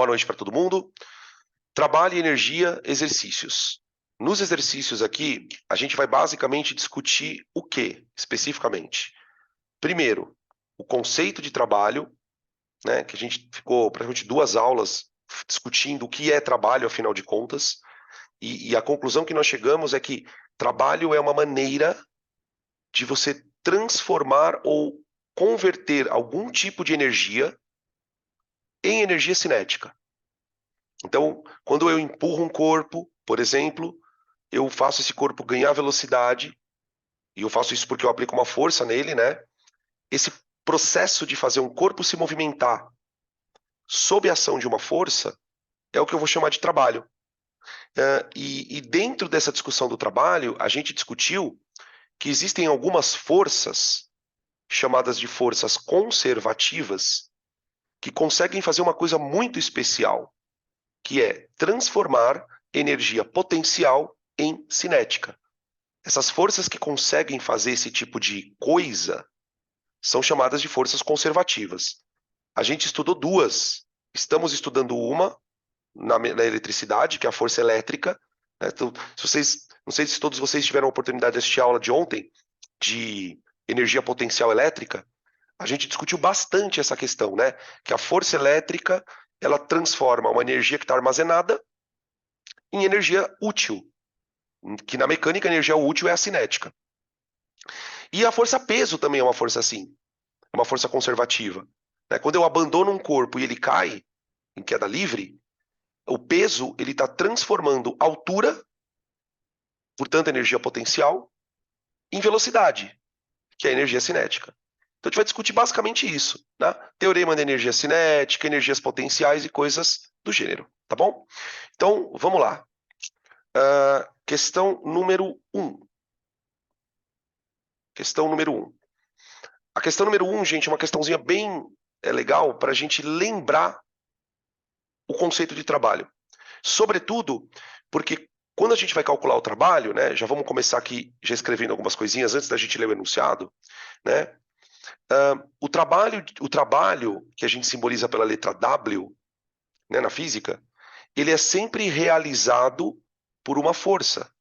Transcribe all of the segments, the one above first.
Boa noite para todo mundo. Trabalho e energia, exercícios. Nos exercícios aqui, a gente vai basicamente discutir o que, especificamente? Primeiro, o conceito de trabalho, né, que a gente ficou praticamente 2 aulas discutindo o que é trabalho, afinal de contas, e a conclusão que nós chegamos é que trabalho é uma maneira de você transformar ou converter algum tipo de energia em energia cinética. Então, quando eu empurro um corpo, por exemplo, eu faço esse corpo ganhar velocidade, e eu faço isso porque eu aplico uma força nele, né? Esse processo de fazer um corpo se movimentar sob a ação de uma força é o que eu vou chamar de trabalho. E dentro dessa discussão do trabalho, a gente discutiu que existem algumas forças, chamadas de forças conservativas, que conseguem fazer uma coisa muito especial, que é transformar energia potencial em cinética. Essas forças que conseguem fazer esse tipo de coisa são chamadas de forças conservativas. A gente estudou 2. Estamos estudando uma na eletricidade, que é a força elétrica. Né? Então, não sei se todos vocês tiveram a oportunidade de assistir a aula de ontem de energia potencial elétrica. A gente discutiu bastante essa questão, né? Que a força elétrica ela transforma uma energia que está armazenada em energia útil, que na mecânica a energia útil é a cinética. E a força peso também é uma força assim, é uma força conservativa. Né? Quando eu abandono um corpo e ele cai em queda livre, o peso ele está transformando altura, portanto energia potencial, em velocidade, que é a energia cinética. Então a gente vai discutir basicamente isso, né? Teorema da energia cinética, energias potenciais e coisas do gênero, tá bom? Então vamos lá. Questão número 1. Questão número 1. A questão número 1, gente, é uma questãozinha bem legal para a gente lembrar o conceito de trabalho. Sobretudo porque quando a gente vai calcular o trabalho, né, já vamos começar aqui já escrevendo algumas coisinhas antes da gente ler o enunciado, né? O trabalho que a gente simboliza pela letra W, né, na física, ele é sempre realizado por uma força.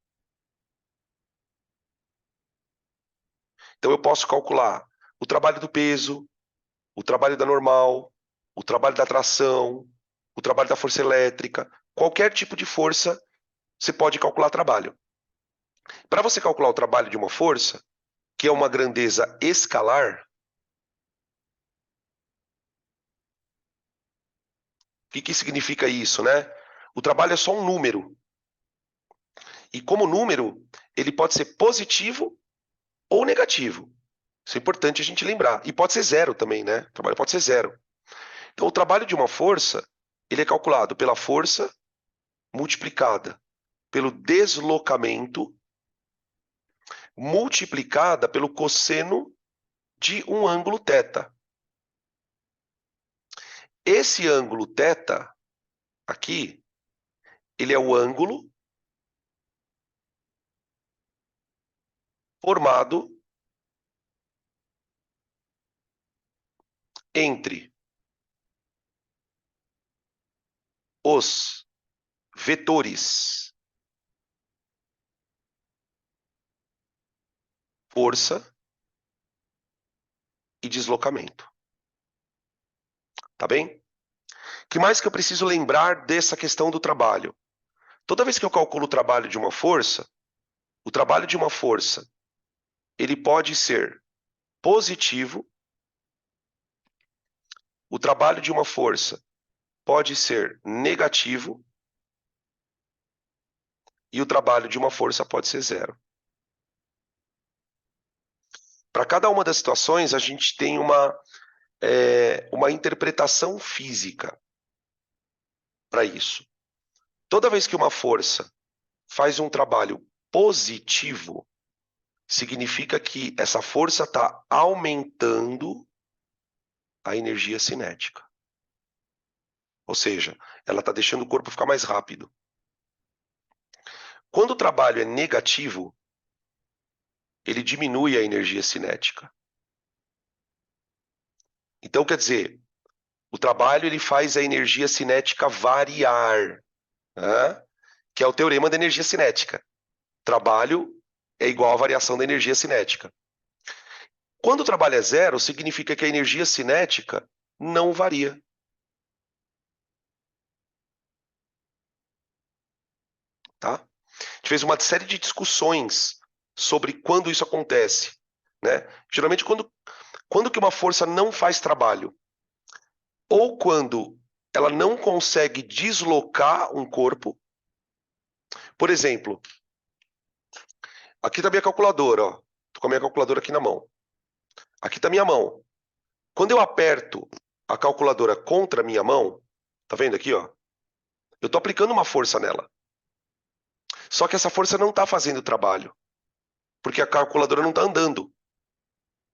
Então eu posso calcular o trabalho do peso, o trabalho da normal, o trabalho da tração, o trabalho da força elétrica, qualquer tipo de força você pode calcular trabalho. Para você calcular o trabalho de uma força, que é uma grandeza escalar, o que significa isso, né? O trabalho é só um número. E como número, ele pode ser positivo ou negativo. Isso é importante a gente lembrar. E pode ser zero também, né? O trabalho pode ser zero. Então, o trabalho de uma força, ele é calculado pela força multiplicada pelo deslocamento multiplicada pelo cosseno de um ângulo θ. Esse ângulo θ aqui, ele é o ângulo formado entre os vetores força e deslocamento. Tá bem? O que mais que eu preciso lembrar dessa questão do trabalho? Toda vez que eu calculo o trabalho de uma força, o trabalho de uma força, ele pode ser positivo, o trabalho de uma força pode ser negativo e o trabalho de uma força pode ser zero. Para cada uma das situações, a gente tem uma interpretação física para isso. Toda vez que uma força faz um trabalho positivo, significa que essa força está aumentando a energia cinética. Ou seja, ela está deixando o corpo ficar mais rápido. Quando o trabalho é negativo, ele diminui a energia cinética. Então, quer dizer, O trabalho ele faz a energia cinética variar, né? Que é o teorema da energia cinética. Trabalho é igual à variação da energia cinética. Quando o trabalho é zero, significa que a energia cinética não varia. Tá? A gente fez uma série de discussões sobre quando isso acontece, né? Geralmente quando que uma força não faz trabalho, ou quando ela não consegue deslocar um corpo. Por exemplo, aqui tá minha calculadora, ó. Tô com a minha calculadora aqui na mão. Aqui tá minha mão. Quando eu aperto a calculadora contra a minha mão, tá vendo aqui, ó? Eu tô aplicando uma força nela. Só que essa força não tá fazendo o trabalho, porque a calculadora não tá andando.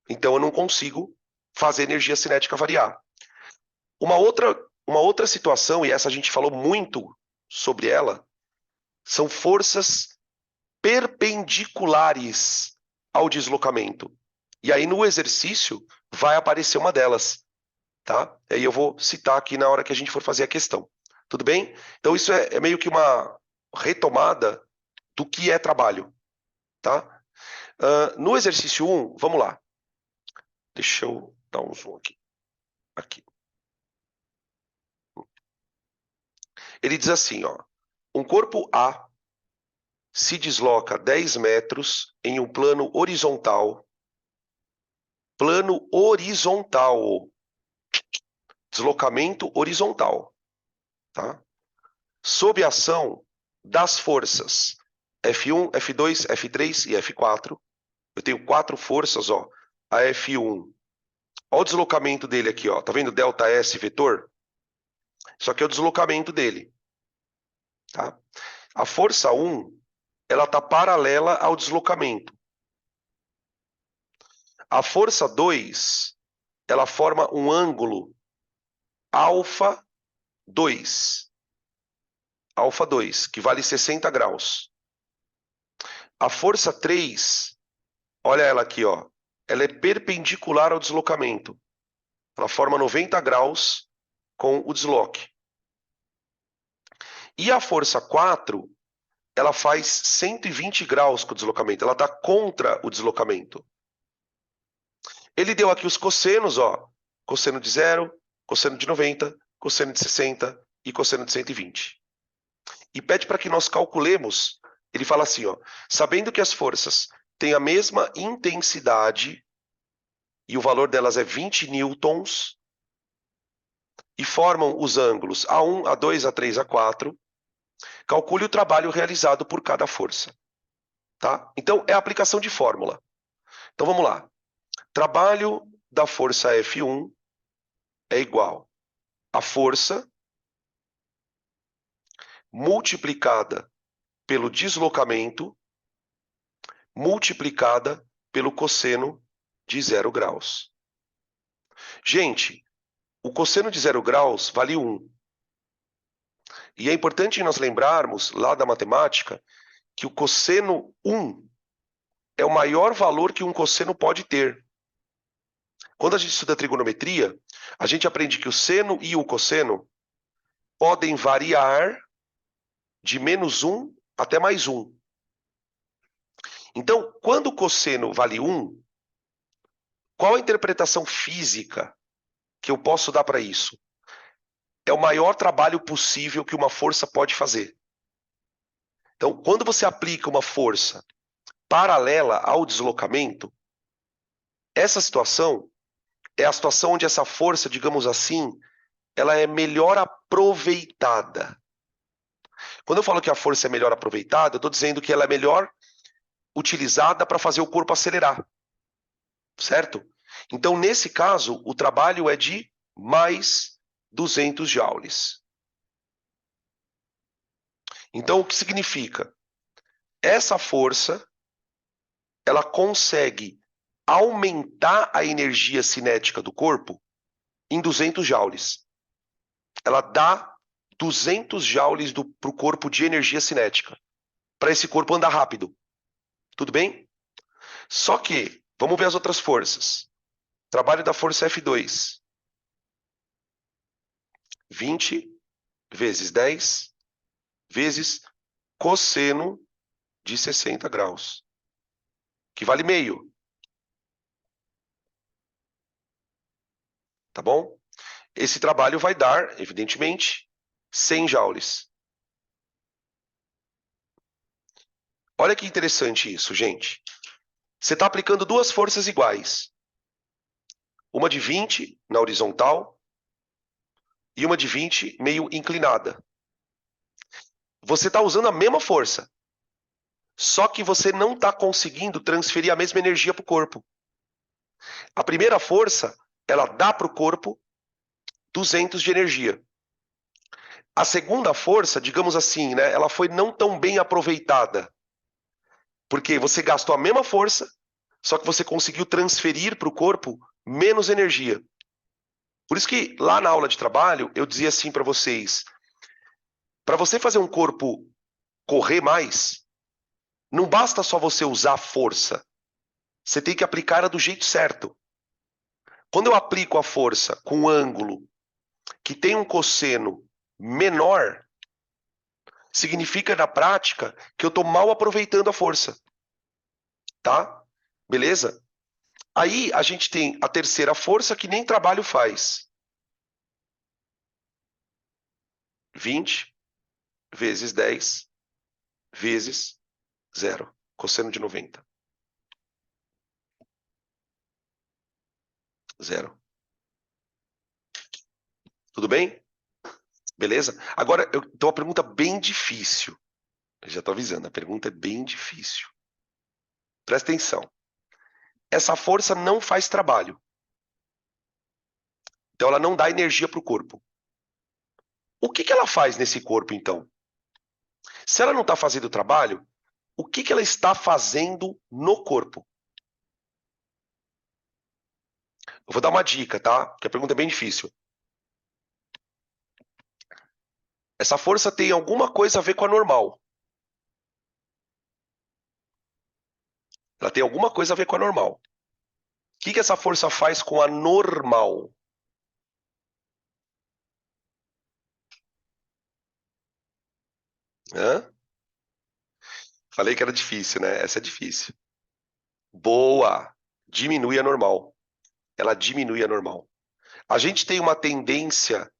Então eu não consigo fazer a energia cinética variar. Uma outra situação, e essa a gente falou muito sobre ela, são forças perpendiculares ao deslocamento. E aí no exercício vai aparecer uma delas, tá? Aí eu vou citar aqui na hora que a gente for fazer a questão. Tudo bem? Então isso é meio que uma retomada do que é trabalho, tá? No exercício 1, vamos lá. Deixa eu dar um zoom aqui. Aqui. Ele diz assim, ó. Um corpo A se desloca 10 metros em um plano horizontal. Plano horizontal. Deslocamento horizontal. Tá? Sob a ação das forças F1, F2, F3 e F4. Eu tenho 4 forças, ó. A F1. Olha o deslocamento dele aqui, ó. Tá vendo delta S vetor? Isso aqui é o deslocamento dele. Tá? A força 1, ela está paralela ao deslocamento. A força 2, ela forma um ângulo alfa 2. Alfa 2, que vale 60 graus. A força 3, olha ela aqui, ó. Ela é perpendicular ao deslocamento. Ela forma 90 graus com o desloque. E a força 4, ela faz 120 graus com o deslocamento. Ela está contra o deslocamento. Ele deu aqui os cossenos, ó. Cosseno de 0, cosseno de 90, cosseno de 60 e cosseno de 120. E pede para que nós calculemos. Ele fala assim, ó. Sabendo que as forças têm a mesma intensidade e o valor delas é 20 newtons e formam os ângulos A1, A2, A3, A4, calcule o trabalho realizado por cada força. Tá? Então, é a aplicação de fórmula. Então, vamos lá. Trabalho da força F1 é igual a força multiplicada pelo deslocamento multiplicada pelo cosseno de 0 graus. Gente, o cosseno de 0 graus vale 1. E é importante nós lembrarmos, lá da matemática, que o cosseno 1 é o maior valor que um cosseno pode ter. Quando a gente estuda trigonometria, a gente aprende que o seno e o cosseno podem variar de -1 até +1. Então, quando o cosseno vale 1, qual a interpretação física que eu posso dar para isso? É o maior trabalho possível que uma força pode fazer. Então, quando você aplica uma força paralela ao deslocamento, essa situação é a situação onde essa força, digamos assim, ela é melhor aproveitada. Quando eu falo que a força é melhor aproveitada, eu estou dizendo que ela é melhor utilizada para fazer o corpo acelerar, certo? Então, nesse caso, o trabalho é de mais 200 joules. Então, o que significa? Essa força, ela consegue aumentar a energia cinética do corpo em 200 joules. Ela dá 200 joules para o corpo de energia cinética, para esse corpo andar rápido. Tudo bem? Só que, vamos ver as outras forças. Trabalho da força F2. 20 vezes 10 vezes cosseno de 60 graus, que vale meio. Tá bom? Esse trabalho vai dar, evidentemente, 100 joules. Olha que interessante isso, gente. Você está aplicando duas forças iguais. Uma de 20 na horizontal e uma de 20 meio inclinada. Você está usando a mesma força, só que você não está conseguindo transferir a mesma energia para o corpo. A primeira força, ela dá para o corpo 200 de energia. A segunda força, digamos assim, né, ela foi não tão bem aproveitada. Porque você gastou a mesma força, só que você conseguiu transferir para o corpo menos energia. Por isso que lá na aula de trabalho, eu dizia assim para vocês, para você fazer um corpo correr mais, não basta só você usar a força. Você tem que aplicar ela do jeito certo. Quando eu aplico a força com um ângulo que tem um cosseno menor, significa na prática que eu estou mal aproveitando a força. Tá? Beleza? Aí a gente tem a terceira força que nem trabalho faz. 20 vezes 10 vezes 0. Cosseno de 90. 0. Tudo bem? Beleza? Agora, eu tenho uma pergunta bem difícil. Eu já estou avisando, a pergunta é bem difícil. Presta atenção. Essa força não faz trabalho. Então, ela não dá energia para o corpo. O que ela faz nesse corpo, então? Se ela não está fazendo trabalho, o que ela está fazendo no corpo? Eu vou dar uma dica, tá? Porque a pergunta é bem difícil. Essa força tem alguma coisa a ver com a normal. Ela tem alguma coisa a ver com a normal. O que essa força faz com a normal? Hã? Falei que era difícil, né? Essa é difícil. Boa! Diminui a normal. Ela diminui a normal. A gente tem uma tendência,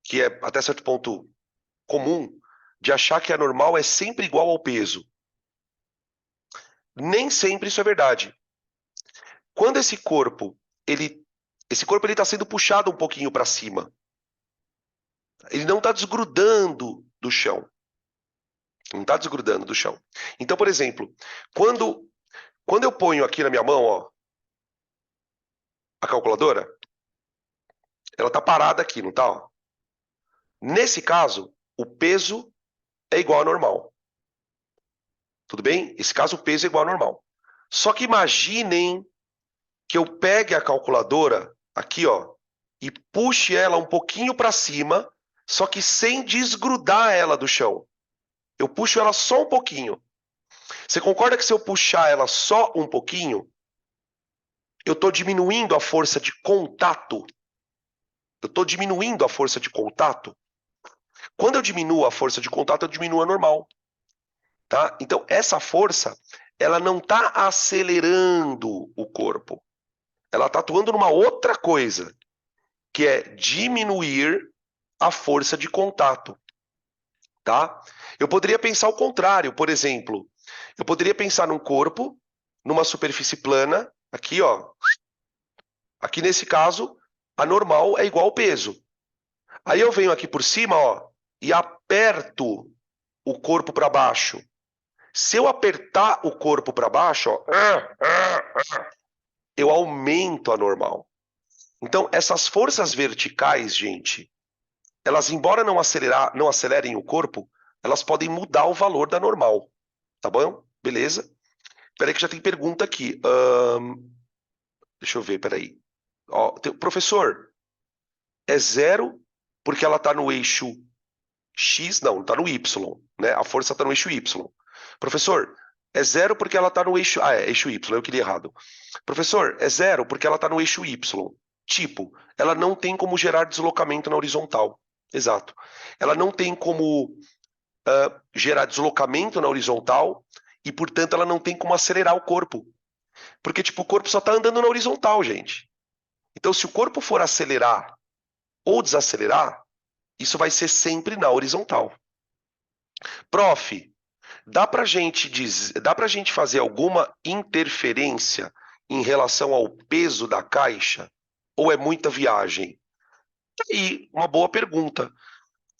que é até certo ponto comum, de achar que a normal é sempre igual ao peso. Nem sempre isso é verdade. Quando esse corpo ele está sendo puxado um pouquinho para cima. Ele não está desgrudando do chão. Não está desgrudando do chão. Então, por exemplo, quando eu ponho aqui na minha mão, ó, a calculadora, ela está parada aqui, não está? Nesse caso, o peso é igual ao normal. Tudo bem? Nesse caso, o peso é igual ao normal. Só que imaginem que eu pegue a calculadora aqui, ó, e puxe ela um pouquinho para cima, só que sem desgrudar ela do chão. Eu puxo ela só um pouquinho. Você concorda que se eu puxar ela só um pouquinho, eu estou diminuindo a força de contato? Eu estou diminuindo a força de contato? Quando eu diminuo a força de contato, eu diminuo a normal. Tá? Então, essa força, ela não está acelerando o corpo. Ela está atuando numa outra coisa, que é diminuir a força de contato. Tá? Eu poderia pensar o contrário, por exemplo, eu poderia pensar num corpo, numa superfície plana, aqui, ó. Aqui nesse caso, a normal é igual ao peso. Aí eu venho aqui por cima, ó, e aperto o corpo para baixo. Se eu apertar o corpo para baixo, ó, eu aumento a normal. Então, essas forças verticais, gente, elas, embora não acelerem o corpo, elas podem mudar o valor da normal. Tá bom? Beleza? Peraí que já tem pergunta aqui. Deixa eu ver, peraí. Ó, professor, é 0 porque ela está no eixo X? Não, está no Y, né? A força está no eixo Y. Professor, é 0 porque ela está no eixo... Ah, é eixo Y, eu queria errado. Professor, é 0 porque ela está no eixo Y. Tipo, ela não tem como gerar deslocamento na horizontal. Exato. Ela não tem como gerar deslocamento na horizontal e, portanto, ela não tem como acelerar o corpo. Porque, tipo, o corpo só está andando na horizontal, gente. Então, se o corpo for acelerar ou desacelerar, isso vai ser sempre na horizontal. Prof, dá pra gente fazer alguma interferência em relação ao peso da caixa? Ou é muita viagem? E uma boa pergunta.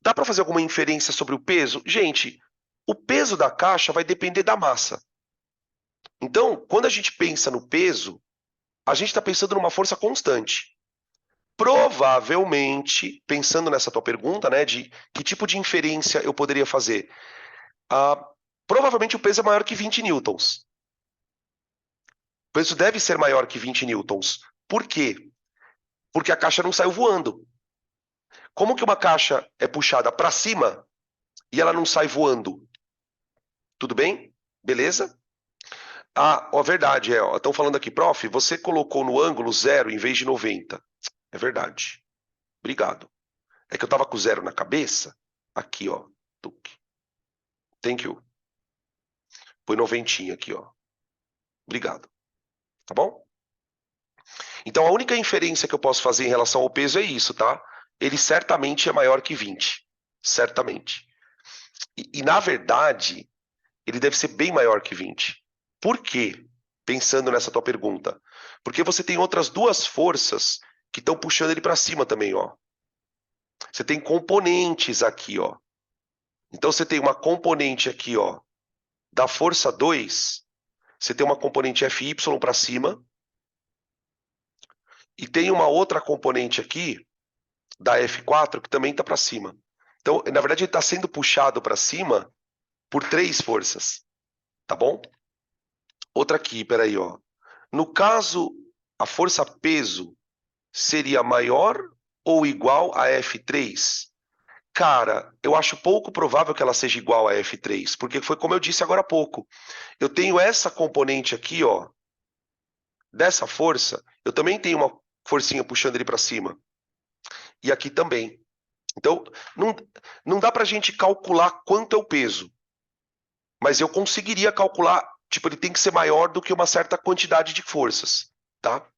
Dá para fazer alguma inferência sobre o peso? Gente, o peso da caixa vai depender da massa. Então, quando a gente pensa no peso, a gente está pensando numa força constante. Provavelmente, pensando nessa tua pergunta, né, de que tipo de inferência eu poderia fazer, ah, provavelmente o peso é maior que 20 newtons. O peso deve ser maior que 20 newtons. Por quê? Porque a caixa não saiu voando. Como que uma caixa é puxada para cima e ela não sai voando? Tudo bem? Beleza? Ah, ó, verdade, estão falando aqui, prof, você colocou no ângulo 0 em vez de 90. É verdade. Obrigado. É que eu tava com 0 na cabeça. Aqui, ó. Tuque. Thank you. Põe 90 aqui, ó. Obrigado. Tá bom? Então, a única inferência que eu posso fazer em relação ao peso é isso, tá? Ele certamente é maior que 20. Certamente. Na verdade, ele deve ser bem maior que 20. Por quê? Pensando nessa tua pergunta. Porque você tem outras duas forças que estão puxando ele para cima também, ó. Você tem componentes aqui, ó. Então você tem uma componente aqui, ó, da força 2, você tem uma componente Fy para cima e tem uma outra componente aqui da F4 que também está para cima. Então, na verdade, ele está sendo puxado para cima por três forças, tá bom? Outra aqui, peraí, ó. No caso, a força peso seria maior ou igual a F3? Cara, eu acho pouco provável que ela seja igual a F3, porque foi como eu disse agora há pouco. Eu tenho essa componente aqui, ó, dessa força, eu também tenho uma forcinha puxando ele para cima. E aqui também. Então, não, não dá pra gente calcular quanto é o peso, mas eu conseguiria calcular, tipo, ele tem que ser maior do que uma certa quantidade de forças, tá?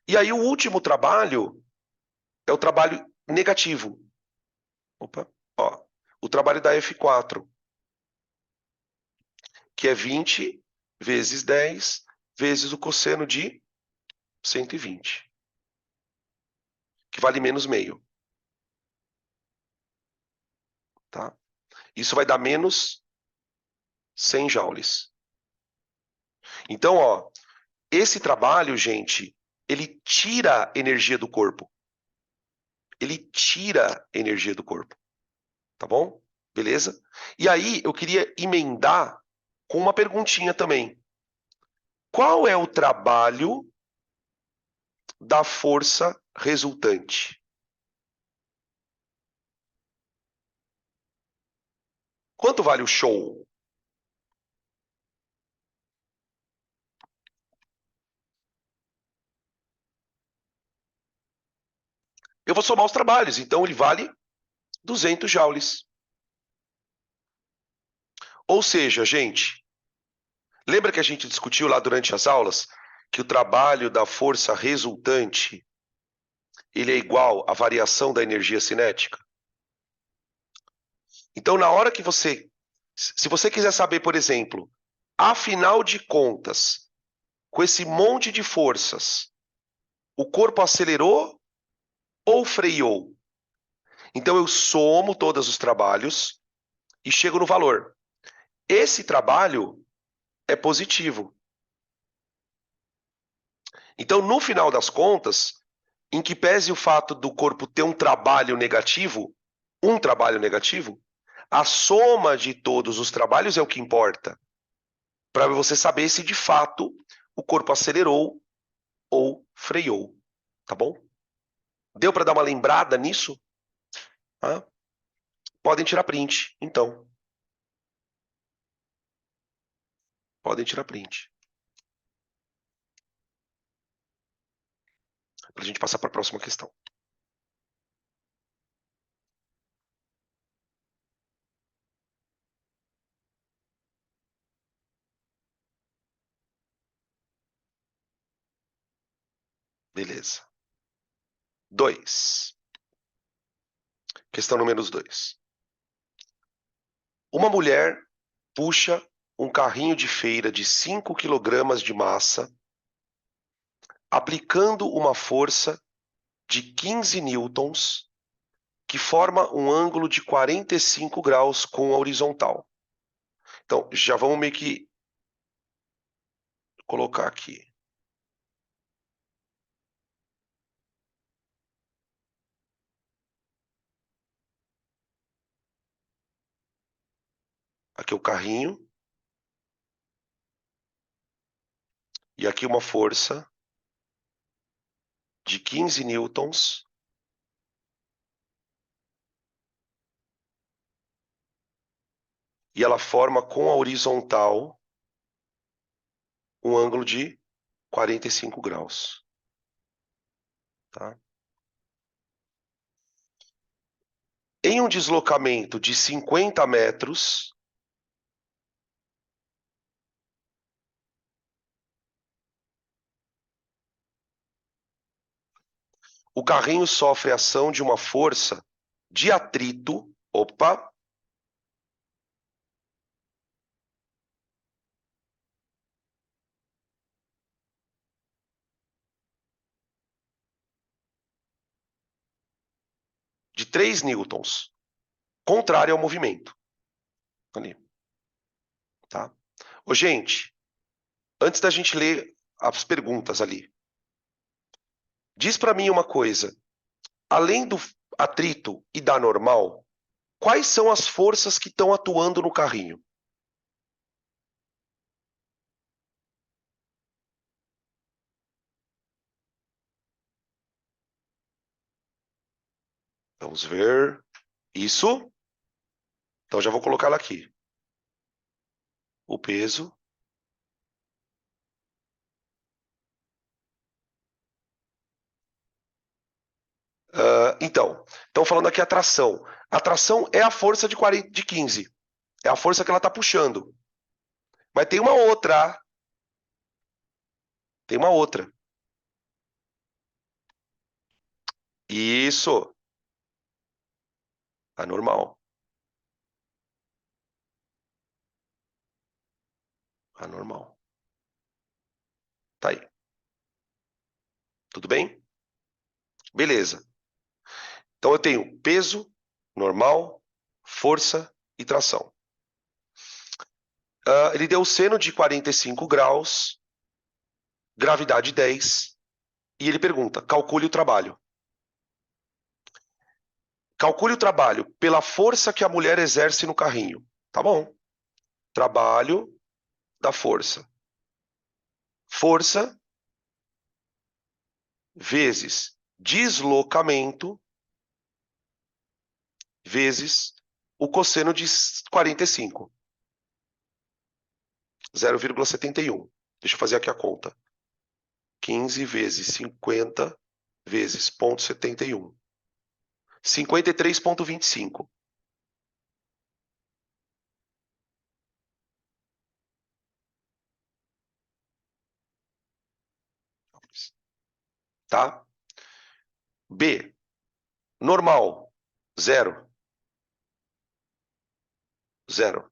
E aí o último trabalho é o trabalho negativo. Opa, ó, o trabalho da F4, que é 20 vezes 10 vezes o cosseno de 120, que vale menos meio, tá? Isso vai dar menos 100 joules. Então, ó, esse trabalho, gente, ele tira energia do corpo. Ele tira energia do corpo, tá bom? Beleza? E aí, eu queria emendar com uma perguntinha também. Qual é o trabalho da força resultante? Quanto vale o show? Eu vou somar os trabalhos, então ele vale 200 joules. Ou seja, gente, lembra que a gente discutiu lá durante as aulas que o trabalho da força resultante ele é igual à variação da energia cinética? Então, na hora que se você quiser saber, por exemplo, afinal de contas, com esse monte de forças, o corpo acelerou ou freou? Então, eu somo todos os trabalhos e chego no valor. Esse trabalho é positivo. Então, no final das contas, em que pese o fato do corpo ter um trabalho negativo, a soma de todos os trabalhos é o que importa, para você saber se de fato o corpo acelerou ou freou, tá bom? Deu para dar uma lembrada nisso? Ah, podem tirar print, então. Podem tirar print. para a gente passar para a próxima questão. Beleza. 2. Questão número 2. Uma mulher puxa um carrinho de feira de 5 kg de massa, aplicando uma força de 15 newtons, que forma um ângulo de 45 graus com a horizontal. Então, já vamos meio que colocar aqui. Aqui o carrinho. E aqui uma força de 15 newtons. E ela forma com a horizontal um ângulo de 45 graus. Tá? Em um deslocamento de 50 metros, o carrinho sofre a ação de uma força de atrito, de 3 newtons, contrária ao movimento. Ali. Tá? Ô, gente, antes da gente ler as perguntas ali, diz para mim uma coisa. Além do atrito e da normal, quais são as forças que estão atuando no carrinho? Vamos ver. Isso. Então já vou colocar ela aqui. O peso. Então, estão falando aqui atração. Atração é a força de 15. É a força que ela está puxando. Mas tem uma outra. Tem uma outra. Isso. Anormal. Anormal. Tá aí. Tudo bem? Beleza. Então eu tenho peso, normal, força e tração. Ele deu seno de 45 graus, gravidade 10, e ele pergunta, calcule o trabalho. Calcule o trabalho pela força que a mulher exerce no carrinho. Tá bom. Trabalho da força. Força vezes deslocamento vezes o cosseno de 45. 0,71. Deixa eu fazer aqui a conta. 15 vezes 50 vezes 0,71. 53,25. Tá? B. Normal. 0. 0.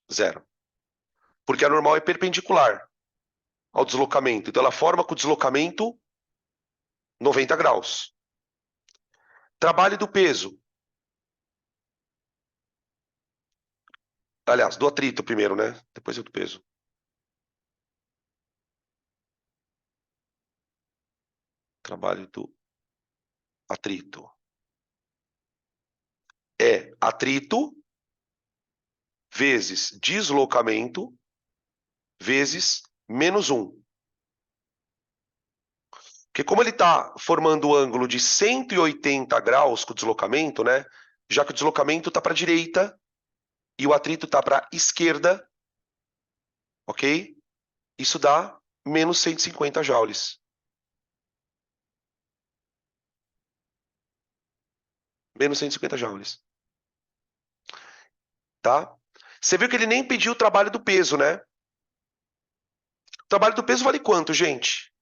0. Porque a normal é perpendicular ao deslocamento. Então ela forma com o deslocamento 90 graus. Trabalho do peso. Aliás, do atrito primeiro, né? Depois é do peso. Trabalho do atrito. É atrito vezes deslocamento vezes menos 1. Porque como ele está formando o ângulo de 180 graus com o deslocamento, né? Já que o deslocamento está para a direita e o atrito está para a esquerda, ok? Isso dá menos 150 joules. menos 150 joules. Tá? Você viu que ele nem pediu o trabalho do peso, né? O trabalho do peso vale quanto, gente?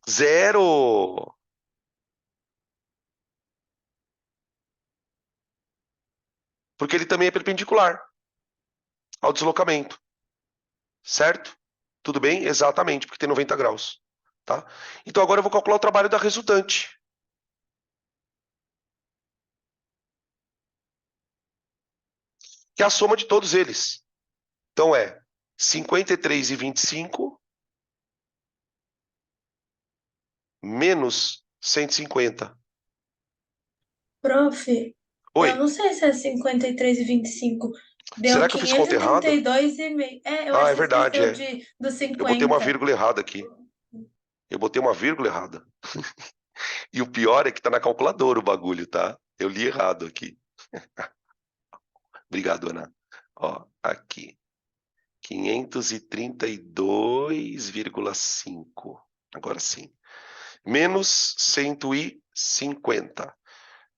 Zero! Porque ele também é perpendicular ao deslocamento. Certo? Tudo bem? Exatamente, porque tem 90 graus. Tá? Então agora eu vou calcular o trabalho da resultante. Que é a soma de todos eles. Então é 53,25 menos 150. Prof, Oi, eu não sei se é 53,25. Deu será que eu fiz conta errada? 532,5. É, eu Ah, acho é que você verdade, esqueceu é. do Eu botei uma 50. vírgula errada aqui. Eu botei uma vírgula errada. E o pior é que tá na calculadora o bagulho, tá? Eu li errado aqui. Obrigado, Ana. Ó, aqui. 532,5. Agora sim. Menos 150.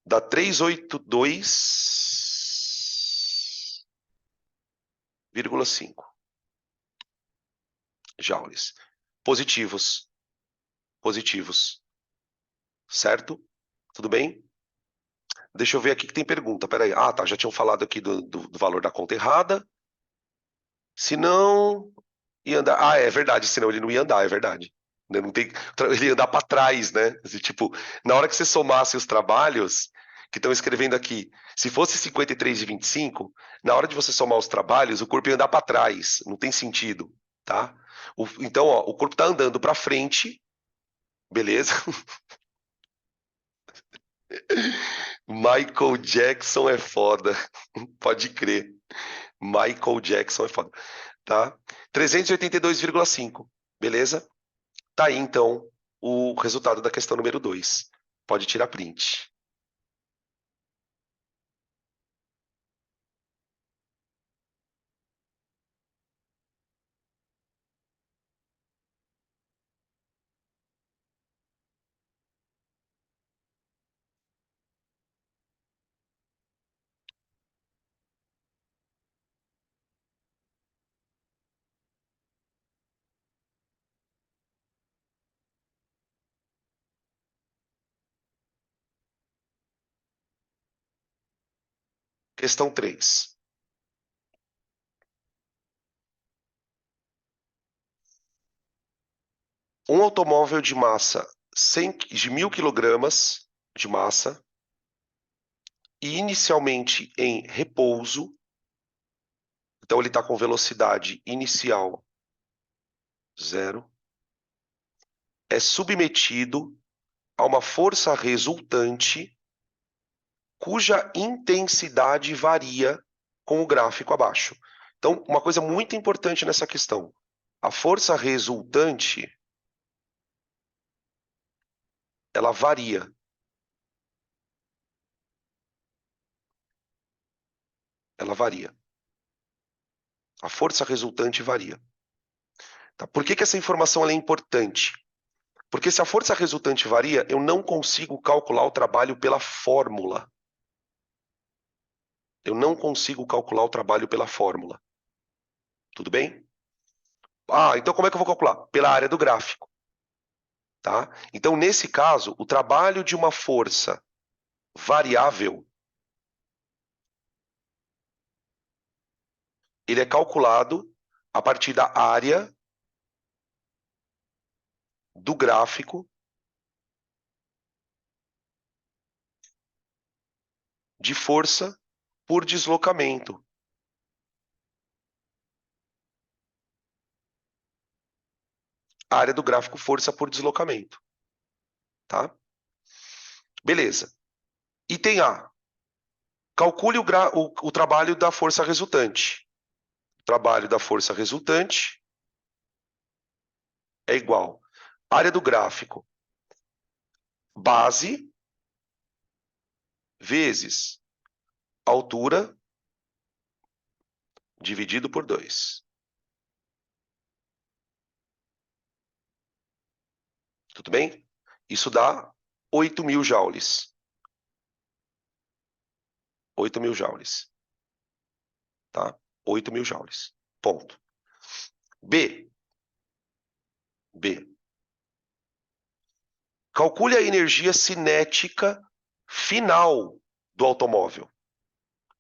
Dá 382,5 joules. Positivos. Positivos. Certo? Tudo bem? Deixa eu ver aqui que tem pergunta. Peraí. Ah, tá. Já tinham falado aqui do valor da conta errada. Se não, ia andar. Ah, é verdade. Senão ele não ia andar, é verdade. Não tem... Ele ia andar para trás, né? Assim, tipo, na hora que você somasse os trabalhos que estão escrevendo aqui, se fosse 53,25, na hora de você somar os trabalhos, o corpo ia andar para trás. Não tem sentido, tá? Então, ó, o corpo está andando para frente, beleza? Michael Jackson é foda. Pode crer. Michael Jackson é foda. Tá? 382,5. Beleza? Tá aí, então, o resultado da questão número 2. Pode tirar print. Questão 3. Um automóvel de massa de 1.000 kg de massa e inicialmente em repouso, então ele está com velocidade inicial zero, é submetido a uma força resultante cuja intensidade varia com o gráfico abaixo. Então, uma coisa muito importante nessa questão: a força resultante ela varia. Ela varia. A força resultante varia. Tá? Por que essa informação é importante? Porque se a força resultante varia, eu não consigo calcular o trabalho pela fórmula. Eu não consigo calcular o trabalho pela fórmula. Tudo bem? Ah, então como é que eu vou calcular? Pela área do gráfico. Tá? Então, nesse caso, o trabalho de uma força variável, ele é calculado a partir da área do gráfico de força por deslocamento. A área do gráfico força por deslocamento. Tá? Beleza. Item A. Calcule o trabalho da força resultante. O trabalho da força resultante é igual à área do gráfico base vezes altura dividido por 2. Tudo bem? Isso dá 8.000 joules. 8.000 joules. Tá? 8.000 joules. Ponto. B. Calcule a energia cinética final do automóvel.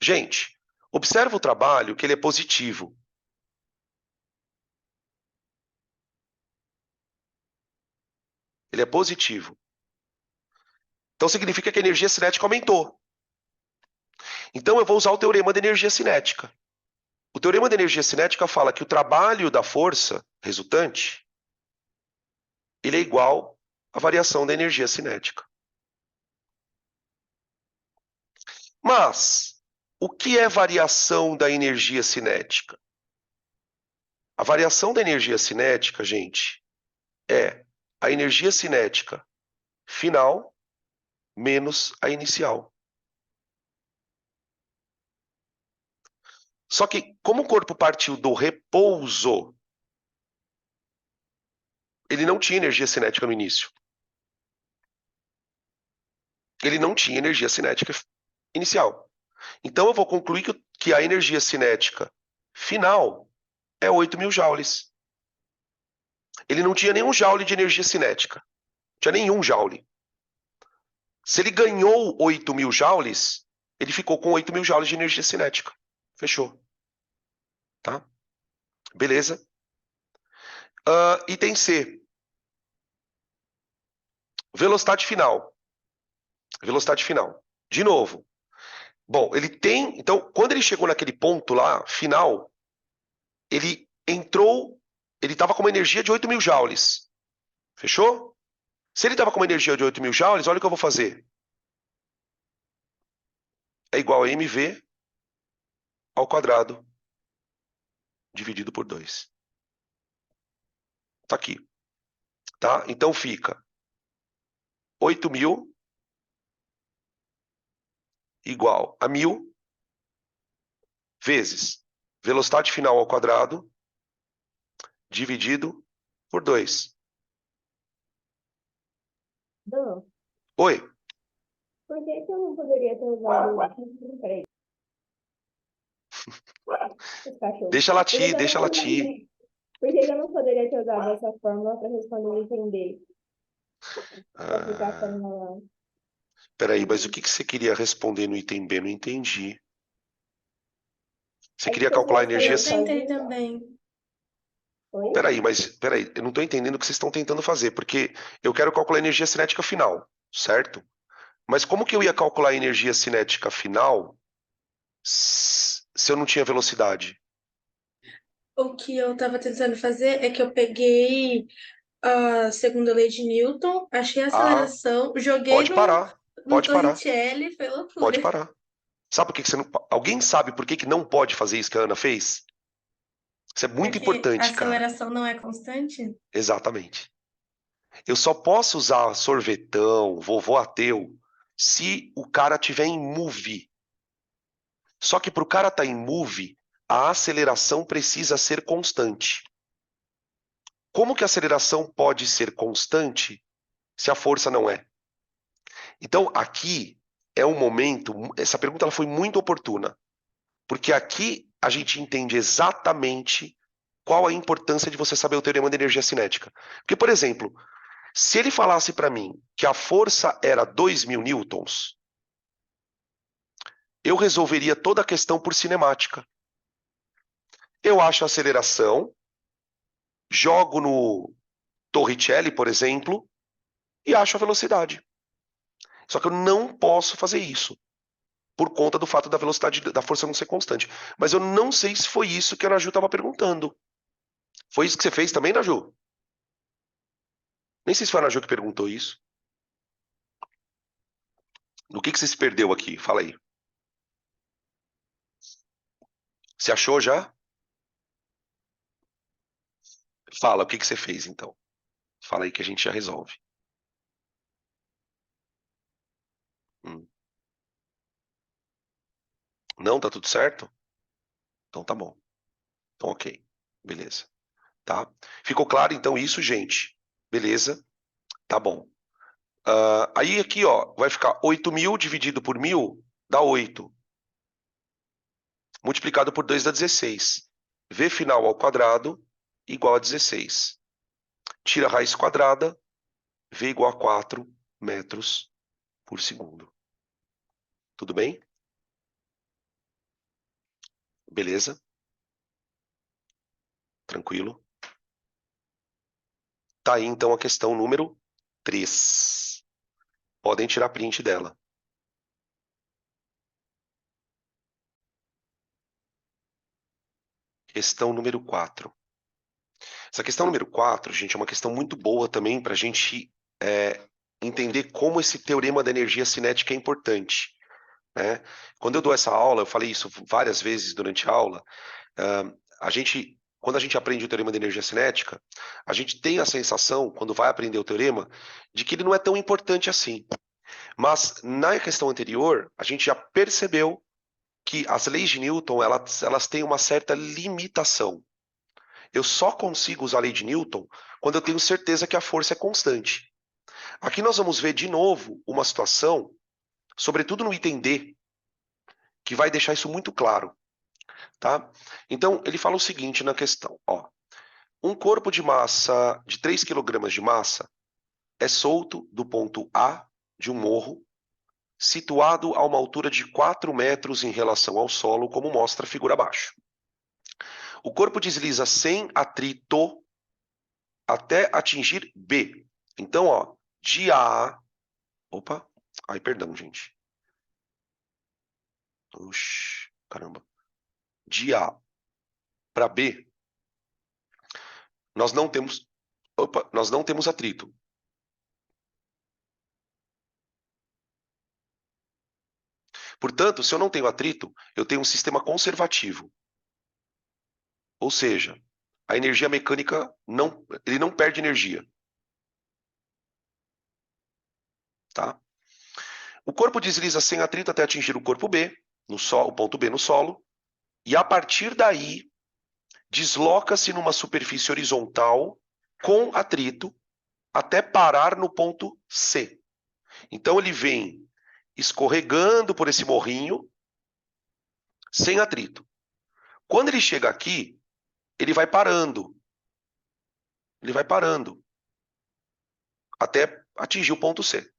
Gente, observa o trabalho que ele é positivo. Ele é positivo. Então significa que a energia cinética aumentou. Então eu vou usar o teorema da energia cinética. O teorema da energia cinética fala que o trabalho da força resultante ele é igual à variação da energia cinética. Mas o que é variação da energia cinética? A variação da energia cinética, gente, é a energia cinética final menos a inicial. Só que, como o corpo partiu do repouso, ele não tinha energia cinética no início. Ele não tinha energia cinética inicial. Então, eu vou concluir que a energia cinética final é 8.000 joules. Ele não tinha nenhum joule de energia cinética. Não tinha nenhum joule. Se ele ganhou 8.000 joules, ele ficou com 8.000 joules de energia cinética. Fechou. Tá? Beleza? Item C. Velocidade final. Velocidade final. De novo. Bom, ele tem... Então, quando ele chegou naquele ponto lá, final, ele entrou... Ele estava com uma energia de 8.000 joules. Fechou? Se ele estava com uma energia de 8.000 joules, olha o que eu vou fazer. É igual a mv ao quadrado dividido por 2. Tá aqui. Tá? Então fica 8.000 igual a 1.000 vezes velocidade final ao quadrado dividido por 2. Dô, Oi, por que que eu não poderia ter usado... Peraí. Os cachorros. deixa Por que latir, que eu deixa não latir. poderia... Por que que eu não poderia ter usado essa fórmula para responder o item D? Para ficar a Ah, fórmula... peraí, mas o que você queria responder no item B? Não entendi. Você É que queria se eu calcular a tivesse energia... Eu fazendo tentei sozinha... também. Oi? Peraí, eu não estou entendendo o que vocês estão tentando fazer, porque eu quero calcular a energia cinética final, certo? Mas como que eu ia calcular a energia cinética final se eu não tinha velocidade? O que eu estava tentando fazer é que eu peguei a segunda lei de Newton, achei a Ah, aceleração, joguei pode no, parar, no pode parar, Torricelli, foi loucura. pode parar. Sabe por que você não... Alguém sabe por que não pode fazer isso que a Ana fez? Isso é muito Porque a importante, cara. aceleração não é constante? Exatamente. Eu só posso usar sorvetão, vovô ateu, se o cara tiver em move. Só que para o cara estar em move, a aceleração precisa ser constante. Como que a aceleração pode ser constante se a força não é? Então, aqui é um momento... Essa pergunta ela foi muito oportuna. Porque aqui a gente entende exatamente qual a importância de você saber o teorema da energia cinética. Porque, por exemplo, se ele falasse para mim que a força era 2.000 newtons, eu resolveria toda a questão por cinemática. Eu acho a aceleração, jogo no Torricelli, por exemplo, e acho a velocidade. Só que eu não posso fazer isso, por conta do fato da velocidade da força não ser constante. Mas eu não sei se foi isso que a Naju estava perguntando. Foi isso que você fez também, Naju? Nem sei se foi a Naju que perguntou isso. No que você se perdeu aqui? Fala aí. Você achou já? Fala, o que você fez então? Fala aí que a gente já resolve. Hum. Não, tá tudo certo? Então tá bom. Então ok. Beleza. Tá? Ficou claro então isso, gente? Beleza? Tá bom. Aí aqui, ó, vai ficar 8.000 dividido por 1.000 dá 8. Multiplicado por 2 dá 16. V final ao quadrado igual a 16. Tira a raiz quadrada, V igual a 4 metros por segundo. Tudo bem? Beleza? Tranquilo? Tá aí então a questão número 3. Podem tirar print dela. Questão número 4. Essa questão número 4, gente, é uma questão muito boa também para a gente entender como esse teorema da energia cinética é importante, né? Quando eu dou essa aula, eu falei isso várias vezes durante a aula, quando a gente aprende o teorema da energia cinética, a gente tem a sensação, quando vai aprender o teorema, de que ele não é tão importante assim. Mas na questão anterior, a gente já percebeu que as leis de Newton, elas têm uma certa limitação. Eu só consigo usar a lei de Newton quando eu tenho certeza que a força é constante. Aqui nós vamos ver de novo uma situação, sobretudo no item D, que vai deixar isso muito claro, tá? Então, ele fala o seguinte na questão, ó. Um corpo de massa de 3 kg de massa é solto do ponto A de um morro, situado a uma altura de 4 metros em relação ao solo, como mostra a figura abaixo. O corpo desliza sem atrito até atingir B. Então, ó, de A... Opa, ai, perdão, gente. Oxi, caramba. De A para B, nós não temos... Opa, nós não temos atrito. Portanto, se eu não tenho atrito, eu tenho um sistema conservativo. Ou seja, a energia mecânica, ele não perde energia. Tá? O corpo desliza sem atrito até atingir o corpo B, o ponto B no solo, e a partir daí desloca-se numa superfície horizontal com atrito até parar no ponto C. Então ele vem escorregando por esse morrinho sem atrito. Quando ele chega aqui, ele vai parando. Ele vai parando até atingir o ponto C.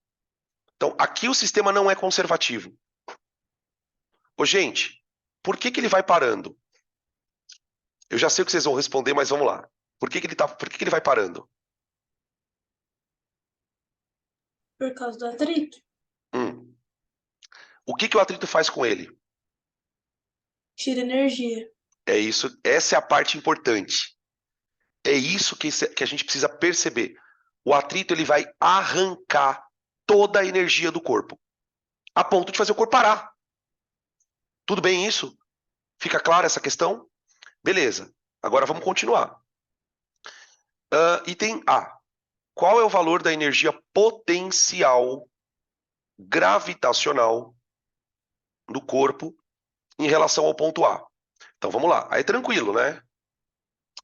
Então aqui o sistema não é conservativo. Ô, gente, por que ele vai parando? Eu já sei o que vocês vão responder, mas vamos lá. Por que ele vai parando? Por causa do atrito. O que o atrito faz com ele? Tira energia. É isso, essa é a parte importante. É isso que a gente precisa perceber. O atrito ele vai arrancar toda a energia do corpo, a ponto de fazer o corpo parar. Tudo bem isso? Fica clara essa questão? Beleza. Agora vamos continuar. Item A. Qual é o valor da energia potencial gravitacional do corpo em relação ao ponto A? Então vamos lá. Aí tranquilo, né?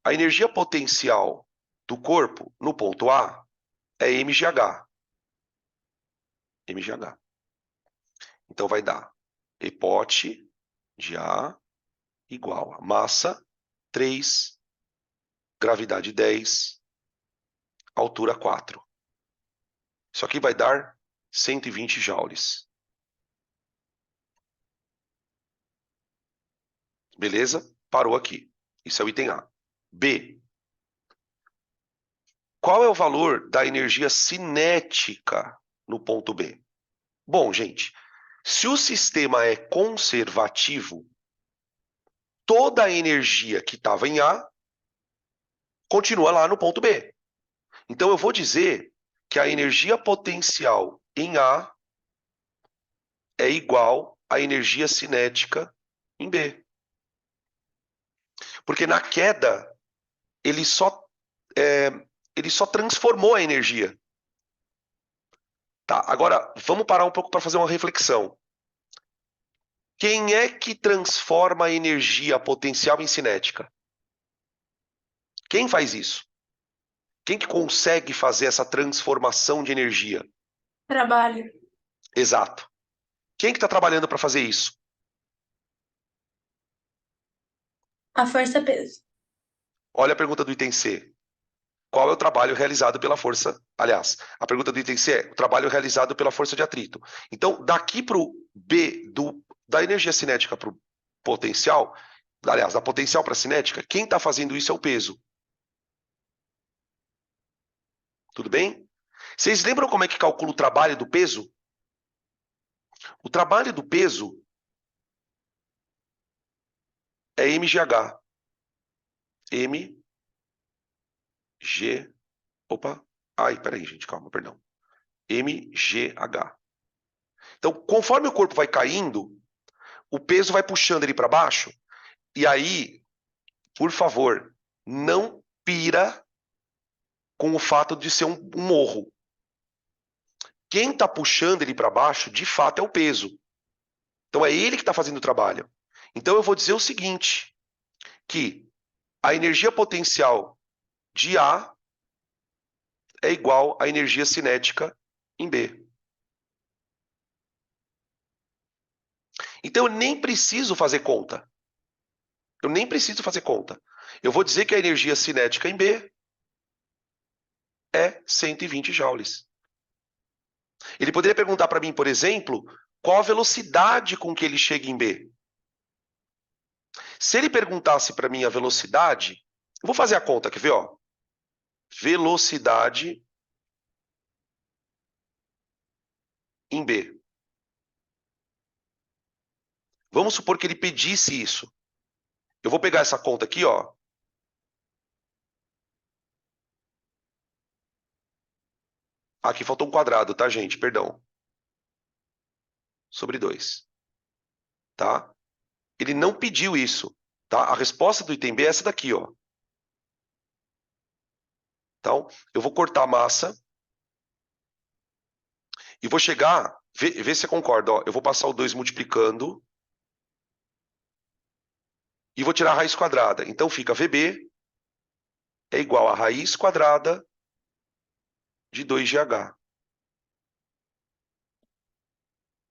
A energia potencial do corpo no ponto A é mgh. mgh. Então vai dar EPOT de A igual a massa 3, gravidade 10, altura 4. Isso aqui vai dar 120 joules. Beleza? Parou aqui. Isso é o item A. B. Qual é o valor da energia cinética no ponto B? Bom, gente, se o sistema é conservativo, toda a energia que estava em A continua lá no ponto B. Então eu vou dizer que a energia potencial em A é igual à energia cinética em B. Porque na queda, ele só transformou a energia. Tá, agora vamos parar um pouco para fazer uma reflexão. Quem é que transforma a energia potencial em cinética? Quem faz isso? Quem que consegue fazer essa transformação de energia? Trabalho. Exato. Quem que está trabalhando para fazer isso? A força peso. Olha a pergunta do item C. Qual é o trabalho realizado pela força? Aliás, a pergunta do item C é o trabalho realizado pela força de atrito. Então, daqui para o B, da energia cinética para o potencial, aliás, da potencial para a cinética, quem está fazendo isso é o peso. Tudo bem? Vocês lembram como é que calcula o trabalho do peso? O trabalho do peso é mgh. mg. Opa. Ai, peraí, gente, calma, perdão. mgh. Então, conforme o corpo vai caindo, o peso vai puxando ele para baixo. E aí, por favor, não pira com o fato de ser um morro. Quem está puxando ele para baixo, de fato, é o peso. Então, é ele que está fazendo o trabalho. Então, eu vou dizer o seguinte, que a energia potencial de A é igual à energia cinética em B. Então, eu nem preciso fazer conta. Eu nem preciso fazer conta. Eu vou dizer que a energia cinética em B é 120 joules. Ele poderia perguntar para mim, por exemplo, qual a velocidade com que ele chega em B. Se ele perguntasse para mim a velocidade, eu vou fazer a conta, quer ver? Ó? Velocidade em B. Vamos supor que ele pedisse isso. Eu vou pegar essa conta aqui, ó. Aqui faltou um quadrado, tá, gente? Perdão. Sobre 2. Tá? Ele não pediu isso. Tá? A resposta do item B é essa daqui, ó. Então, eu vou cortar a massa e vou chegar, vê se você concorda, ó. Eu vou passar o 2 multiplicando e vou tirar a raiz quadrada. Então fica VB é igual a raiz quadrada de 2GH.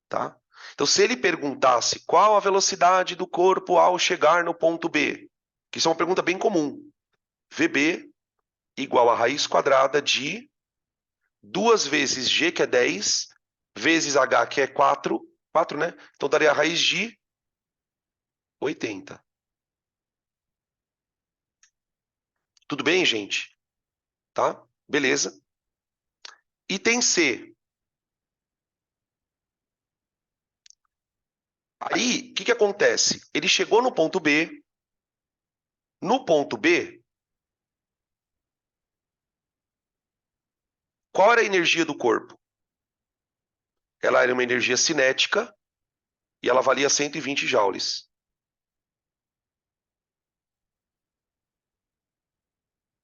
Tá? Então, se ele perguntasse qual a velocidade do corpo ao chegar no ponto B, que isso é uma pergunta bem comum, VB igual a raiz quadrada de 2 vezes G, que é 10, vezes H, que é 4, 4, né? Então, daria a raiz de 80. Tudo bem, gente? Tá? Beleza. Item C. Aí, o que acontece? Ele chegou no ponto B. No ponto B, qual era a energia do corpo? Ela era uma energia cinética e ela valia 120 joules.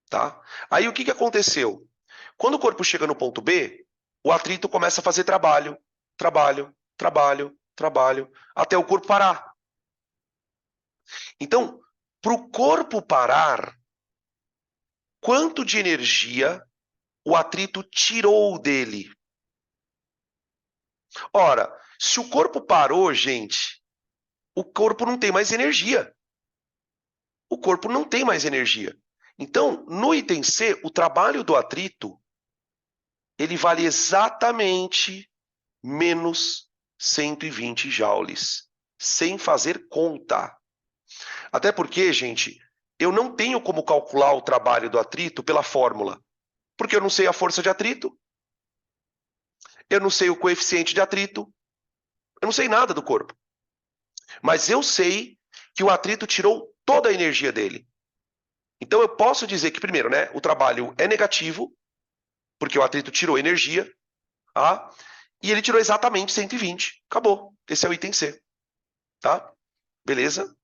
Tá? Aí o que aconteceu? Quando o corpo chega no ponto B, o atrito começa a fazer trabalho, trabalho, trabalho, trabalho, até o corpo parar. Então, para o corpo parar, quanto de energia o atrito tirou dele? Ora, se o corpo parou, gente, o corpo não tem mais energia. O corpo não tem mais energia. Então, no item C, o trabalho do atrito, ele vale exatamente menos 120 joules, sem fazer conta. Até porque, gente, eu não tenho como calcular o trabalho do atrito pela fórmula, porque eu não sei a força de atrito, eu não sei o coeficiente de atrito, eu não sei nada do corpo. Mas eu sei que o atrito tirou toda a energia dele. Então eu posso dizer que, primeiro, né, o trabalho é negativo, porque o atrito tirou energia, tá? E ele tirou exatamente 120. Acabou. Esse é o item C. Tá? Beleza?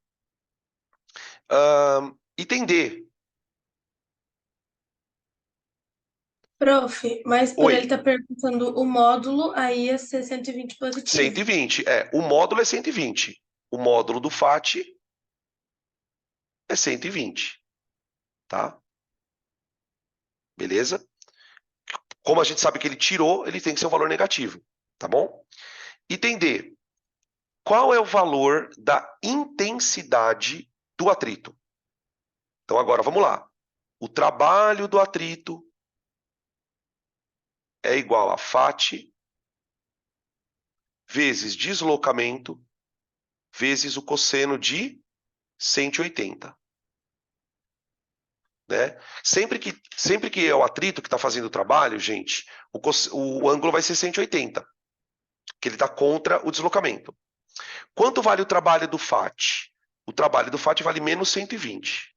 Item D. Prof, mas por ele Oi. estar perguntando o módulo, aí ia ser 120 positivo. 120. O módulo é 120. O módulo do FAT é 120. Tá? Beleza? Como a gente sabe que ele tirou, ele tem que ser um valor negativo, tá bom? Item D. Qual é o valor da intensidade do atrito? Então agora vamos lá. O trabalho do atrito é igual a FAT vezes deslocamento vezes o cosseno de 180. Né? Sempre que é o atrito que está fazendo o trabalho, gente, o ângulo vai ser 180, que ele está contra o deslocamento. Quanto vale o trabalho do FAT? O trabalho do FAT vale menos 120.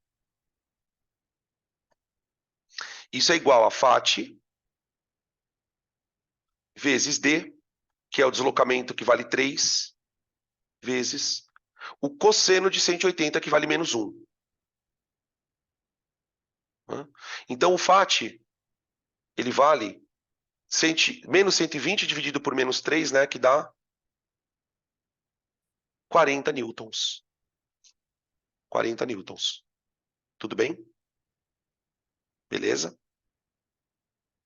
Isso é igual a FAT vezes D, que é o deslocamento que vale 3, vezes o cosseno de 180, que vale menos 1. Então, o FAT, ele vale menos 120 dividido por menos 3, né, que dá 40 newtons. 40 newtons. Tudo bem? Beleza?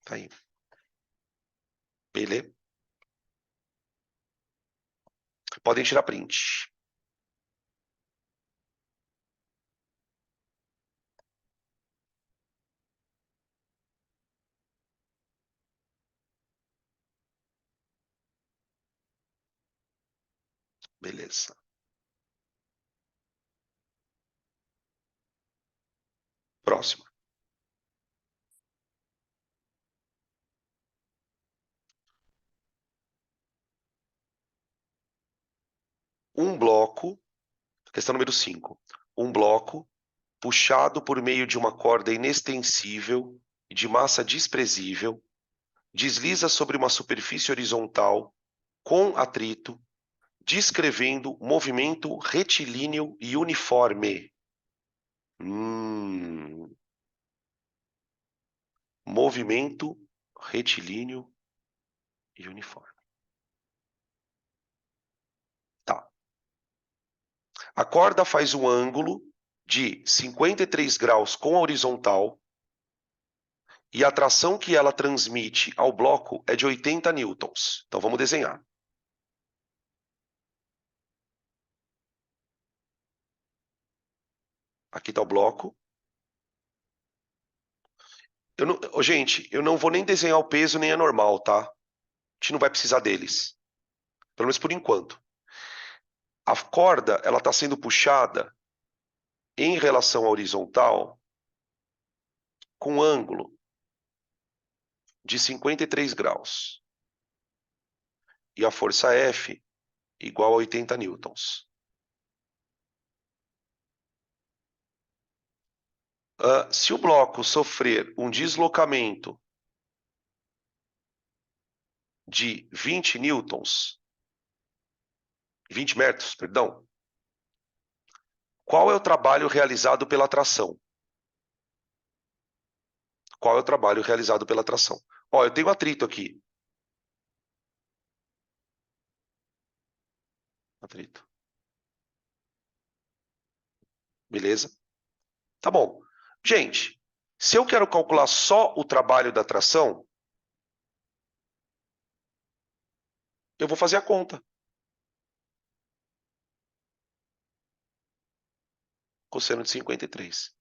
Tá aí. Beleza? Podem tirar print. Beleza. Próximo. Um bloco, questão número 5. Um bloco puxado por meio de uma corda inextensível e de massa desprezível, desliza sobre uma superfície horizontal com atrito, descrevendo movimento retilíneo e uniforme. Movimento retilíneo e uniforme. Tá. A corda faz um ângulo de 53 graus com a horizontal e a tração que ela transmite ao bloco é de 80 newtons. Então vamos desenhar. Aqui está o bloco. Gente, eu não vou nem desenhar o peso nem a normal, tá? A gente não vai precisar deles. Pelo menos por enquanto. A corda, ela está sendo puxada em relação à horizontal com ângulo de 53 graus. E a força F igual a 80 newtons. Se o bloco sofrer um deslocamento de 20 newtons, 20 metros, perdão, qual é o trabalho realizado pela tração? Qual é o trabalho realizado pela tração? Ó, eu tenho atrito aqui. Atrito. Beleza? Tá bom. Gente, se eu quero calcular só o trabalho da tração, eu vou fazer a conta. Cosseno de 53.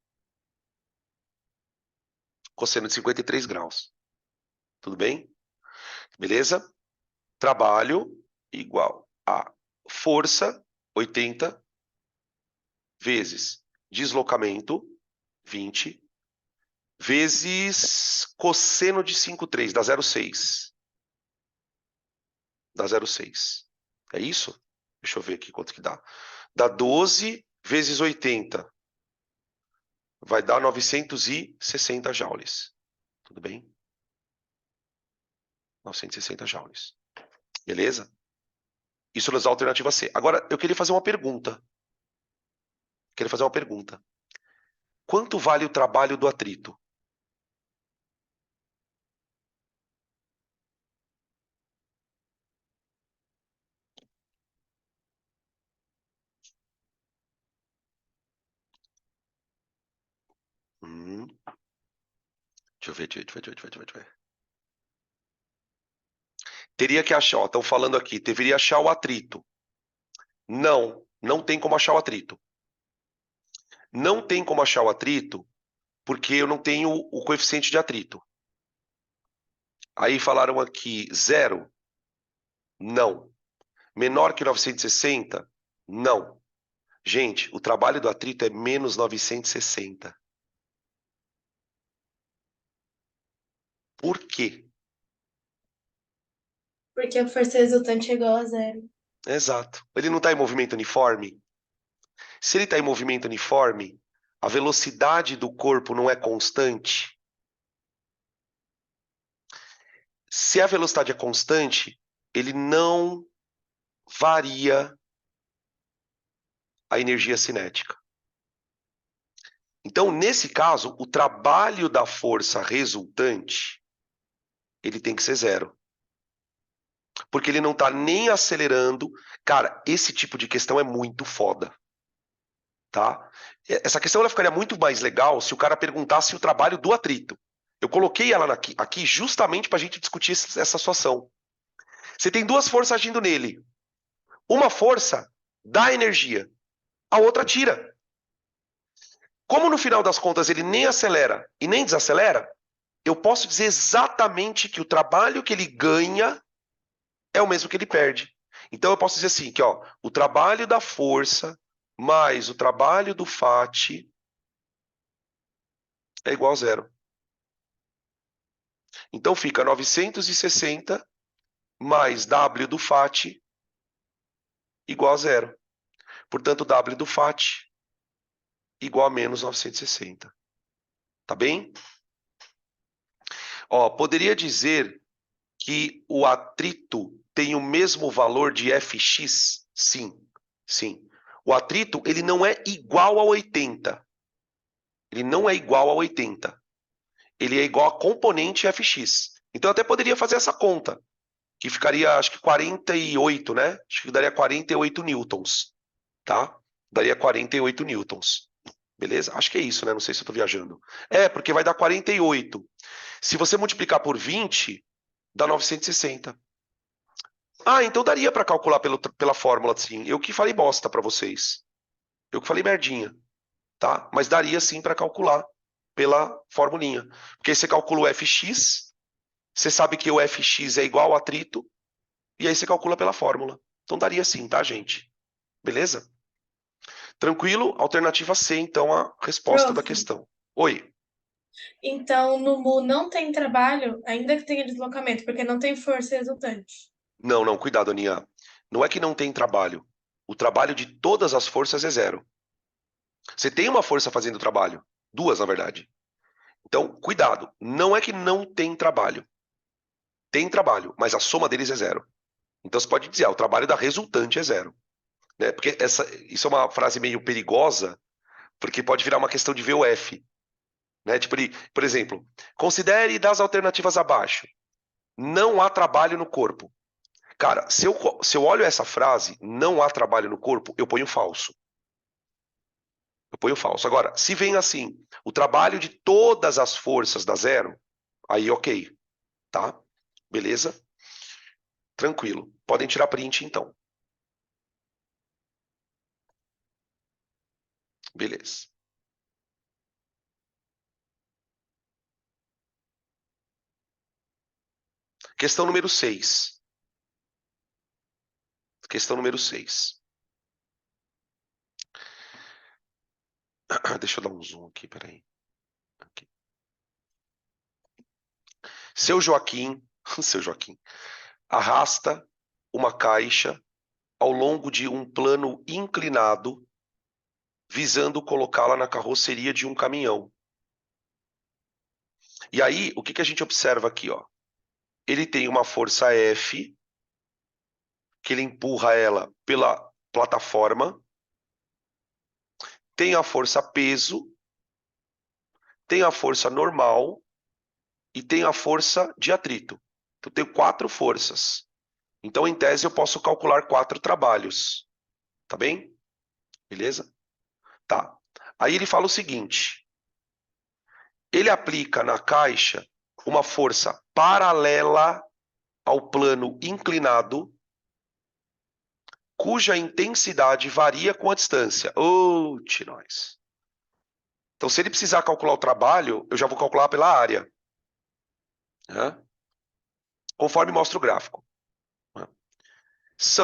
Cosseno de 53 graus. Tudo bem? Beleza? Trabalho igual a força, 80, vezes deslocamento, 20, vezes cosseno de 53, dá 0,6. Dá 0,6. É isso? Deixa eu ver aqui quanto que dá. Dá 12 vezes 80. Vai dar 960 joules. Tudo bem? 960 joules. Beleza? Isso nos dá a alternativa C. Agora, eu queria fazer uma pergunta. Quanto vale o trabalho do atrito? Deixa eu ver. Teria que achar, ó, estão falando aqui, deveria achar o atrito. Não tem como achar o atrito. Não tem como achar o atrito porque eu não tenho o coeficiente de atrito. Aí falaram aqui 0. Não. Menor que 960? Não. Gente, o trabalho do atrito é menos 960. Por quê? Porque a força resultante é igual a 0. Exato. Ele não está em movimento uniforme? Se ele está em movimento uniforme, a velocidade do corpo não é constante? Se a velocidade é constante, ele não varia a energia cinética. Então, nesse caso, o trabalho da força resultante, ele tem que ser 0. Porque ele não está nem acelerando. Cara, esse tipo de questão é muito foda. Tá? Essa questão ela ficaria muito mais legal se o cara perguntasse o trabalho do atrito. Eu coloquei ela aqui justamente para a gente discutir essa situação. Você tem duas forças agindo nele. Uma força dá energia, a outra tira. Como no final das contas ele nem acelera e nem desacelera, eu posso dizer exatamente que o trabalho que ele ganha é o mesmo que ele perde. Então eu posso dizer assim, que ó, o trabalho da força mais o trabalho do FAT é igual a 0. Então fica 960 mais W do FAT igual a 0. Portanto, W do FAT igual a menos 960. Tá bem? Ó, poderia dizer que o atrito tem o mesmo valor de Fx? Sim, sim. O atrito ele não é igual a 80. Ele não é igual a 80. Ele é igual a componente Fx. Então eu até poderia fazer essa conta, que ficaria, acho que 48, né? Acho que daria 48 newtons, tá? Daria 48 newtons. Beleza? Acho que é isso, né? Não sei se eu tô viajando. É, porque vai dar 48. Se você multiplicar por 20, dá 960. Ah, então daria para calcular pela fórmula, sim. Eu que falei bosta para vocês. Eu que falei merdinha, tá? Mas daria sim para calcular pela formulinha. Porque aí você calcula o Fx, você sabe que o Fx é igual ao atrito, e aí você calcula pela fórmula. Então daria sim, tá, gente? Beleza? Tranquilo? Alternativa C, então, a resposta da Prof, questão. Oi. então no MU não tem trabalho, ainda que tenha deslocamento, porque não tem força resultante. Não, cuidado, Aninha. Não é que não tem trabalho. O trabalho de todas as forças é 0. Você tem uma força fazendo o trabalho. Duas, na verdade. Então, cuidado. Não é que não tem trabalho. Tem trabalho, mas a soma deles é 0. Então você pode dizer, o trabalho da resultante é 0. Né? Porque isso é uma frase meio perigosa, porque pode virar uma questão de VOF. Né? Tipo, por exemplo, considere das alternativas abaixo. Não há trabalho no corpo. Cara, se eu olho essa frase, não há trabalho no corpo, eu ponho falso. Eu ponho falso. Agora, se vem assim, o trabalho de todas as forças dá 0, aí ok, tá? Beleza? Tranquilo. Podem tirar print então. Beleza. Questão número 6. Questão número 6. Deixa eu dar um zoom aqui, peraí. Aqui. Seu Joaquim arrasta uma caixa ao longo de um plano inclinado, visando colocá-la na carroceria de um caminhão. E aí, o que a gente observa aqui, ó? Ele tem uma força F, que ele empurra ela pela plataforma, tem a força peso, tem a força normal e tem a força de atrito. Então, eu tenho 4 forças. Então, em tese, eu posso calcular 4 trabalhos. Tá bem? Beleza? Tá. Aí ele fala o seguinte. ele aplica na caixa uma força paralela ao plano inclinado, cuja intensidade varia com a distância. Nós. Então, se ele precisar calcular o trabalho, eu já vou calcular pela área. Né? Conforme mostra o gráfico. Né?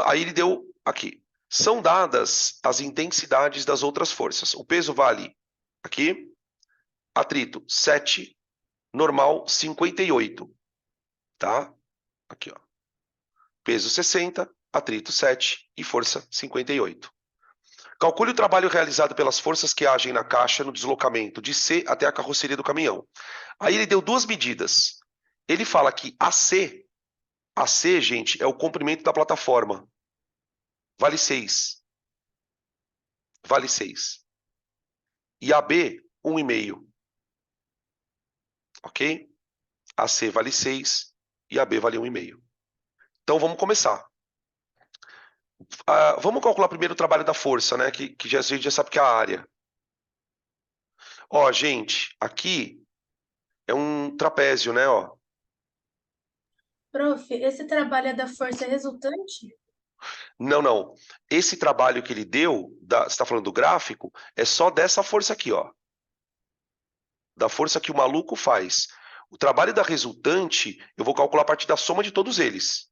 Aí ele deu aqui. São dadas as intensidades das outras forças. O peso vale aqui, atrito 7, normal 58. Tá? Aqui, ó. Peso 60, atrito 7 e força 58. Calcule o trabalho realizado pelas forças que agem na caixa no deslocamento de C até a carroceria do caminhão. Aí ele deu duas medidas. Ele fala que AC, gente, é o comprimento da plataforma. Vale 6. Vale 6. E AB, 1,5. Ok? AC vale 6 e AB vale 1,5. Então vamos começar. Vamos calcular primeiro o trabalho da força, né? Que a gente já sabe que é a área. Ó, gente, aqui é um trapézio, né? Ó. Prof, esse trabalho é da força resultante? Não. Esse trabalho que ele deu, você está falando do gráfico, é só dessa força aqui, ó. Da força que o maluco faz. O trabalho da resultante, eu vou calcular a partir da soma de todos eles.